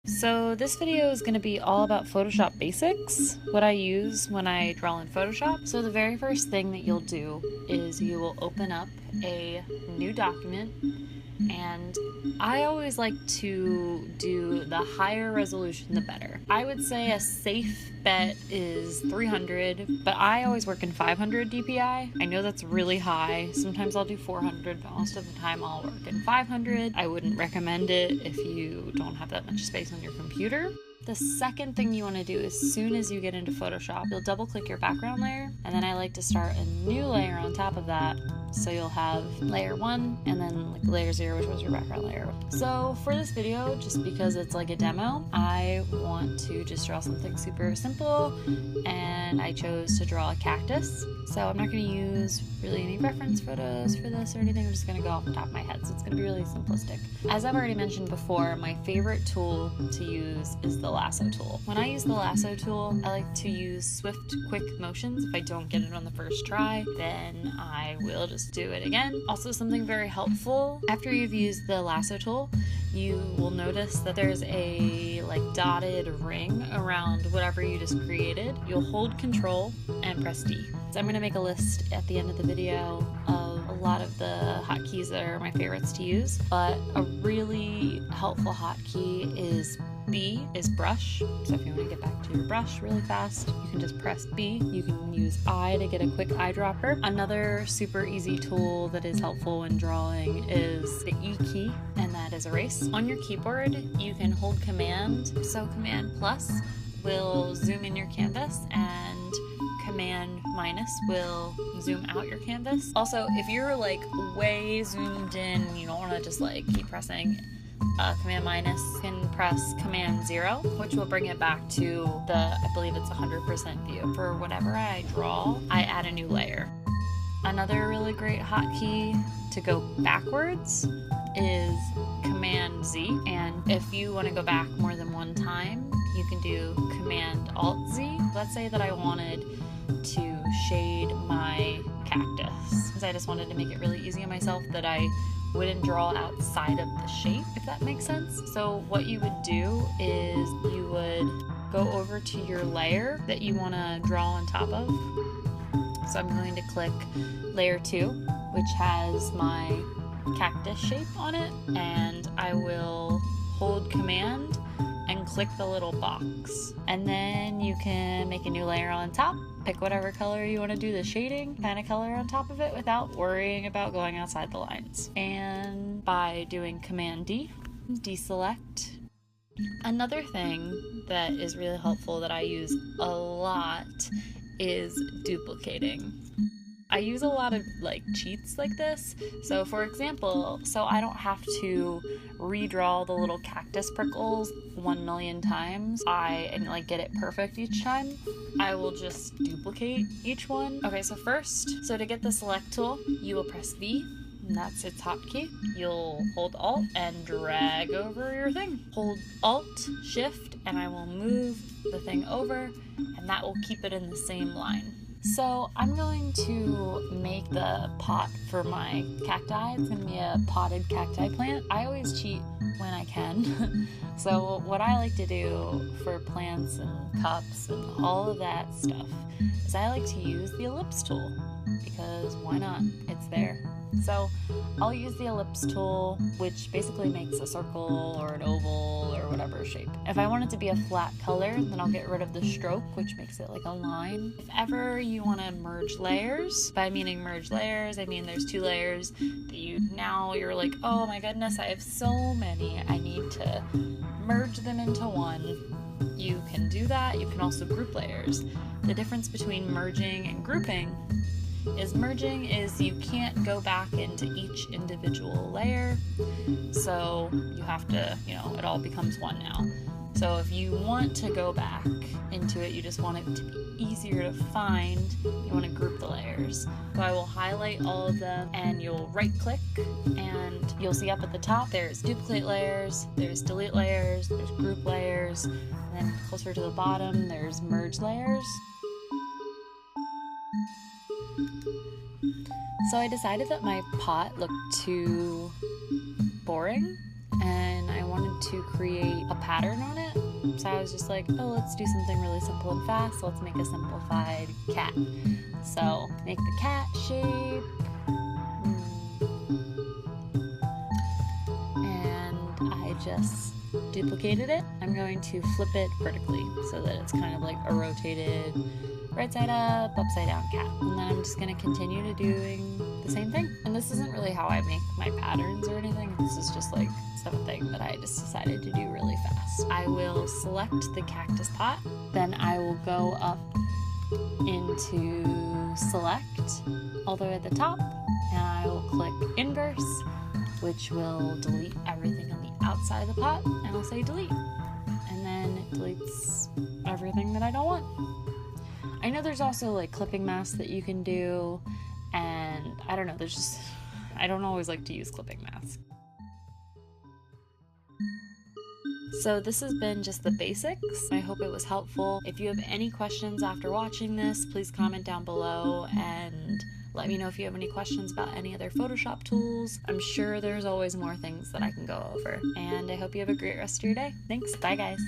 So this video is going to be all about Photoshop basics, what I use when I draw in Photoshop. So the very first thing that you'll do is you will open up a new document, and I always like to do the higher resolution the better. I would say a safe bet is 300, but I always work in 500 dpi. I know that's really high. Sometimes I'll do 400, but most of the time I'll work in 500. I wouldn't recommend it if you don't have that much space on your computer. The second thing you want to do as soon as you get into Photoshop, you'll double click your background layer, and then I like to start a new layer on top of that. So you'll have layer 1 and then like layer 0, which was your background layer. So for this video, just because it's like a demo, I want to just draw something super simple, and I chose to draw a cactus. So I'm not going to use really any reference photos for this or anything. I'm just going to go off the top of my head. So it's going to be really simplistic. As I've already mentioned before, my favorite tool to use is the Lasso Tool. When I use the Lasso Tool, I like to use swift, quick motions. If I don't get it on the first try, then I will just do it again. Also, something very helpful, after you've used the Lasso Tool, you will notice that there's a like dotted ring around whatever you just created. You'll hold Control and press D. So I'm going to make a list at the end of the video of a lot of the hotkeys that are my favorites to use, but a really helpful hotkey is B is brush. So if you want to get back to your brush really fast, you can just press B. You can use I to get a quick eyedropper. Another super easy tool that is helpful when drawing is the E key, and that is erase. On your keyboard, you can hold Command. So Command plus will zoom in your canvas, and Command minus will zoom out your canvas. Also, if you're like way zoomed in, you don't want to just like keep pressing Command minus, you can press Command 0, which will bring it back to the, I believe it's 100% view. For whatever I draw, I add a new layer. Another really great hotkey to go backwards is Command Z, and if you want to go back more than one time, you can do Command Alt Z. Let's say that I wanted to shade my cactus, because I just wanted to make it really easy on myself that I wouldn't draw outside of the shape, if that makes sense. So what you would do is you would go over to your layer that you want to draw on top of. So I'm going to click layer 2, which has my cactus shape on it, and I will hold Command and click the little box, and then you can make a new layer on top. Pick whatever color you want to do the shading kind of color on top of it without worrying about going outside the lines. And by doing Command D, deselect. Another thing that is really helpful that I use a lot is duplicating. I use a lot of like cheats like this. So for example, so I don't have to redraw the little cactus prickles 1,000,000 times and like get it perfect each time, I will just duplicate each one. Okay, so first, so to get the select tool, you will press V, and that's its hotkey. You'll hold Alt and drag over your thing. Hold Alt, Shift, and I will move the thing over, and that will keep it in the same line. So I'm going to make the pot for my cacti. It's going to be a potted cacti plant. I always cheat when I can. So what I like to do for plants and cups and all of that stuff is I like to use the ellipse tool, because why not? It's there. So I'll use the ellipse tool, which basically makes a circle or an oval or whatever shape. If I want it to be a flat color, then I'll get rid of the stroke, which makes it like a line. If ever you want to merge layers, by meaning merge layers, I mean there's 2 layers that you're like, oh my goodness, I have so many, I need to merge them into one. You can do that. You can also group layers. The difference between merging and grouping is merging is you can't go back into each individual layer, so you have to, it all becomes one now. So if you want to go back into it, you just want it to be easier to find, you want to group the layers. So I will highlight all of them, and you'll right click, and you'll see up at the top there's duplicate layers, there's delete layers, there's group layers, and then closer to the bottom there's merge layers. So I decided that my pot looked too boring, and I wanted to create a pattern on it. So I was just like, oh, let's do something really simple and fast. Let's make a simplified cat. So make the cat shape. And I just duplicated it. I'm going to flip it vertically so that it's kind of like a rotated right side up, upside down cat. And then I'm just going to continue to doing the same thing. And this isn't really how I make my patterns or anything. This is just like something that I just decided to do really fast. I will select the cactus pot. Then I will go up into select all the way at the top. And I will click inverse, which will delete everything on the outside of the pot. And I'll say delete. And then it deletes everything that I don't want. I know there's also like clipping masks that you can do, and I don't know, I don't always like to use clipping masks. So this has been just the basics. I hope it was helpful. If you have any questions after watching this, please comment down below and let me know if you have any questions about any other Photoshop tools. I'm sure there's always more things that I can go over. And I hope you have a great rest of your day. Thanks. Bye, guys.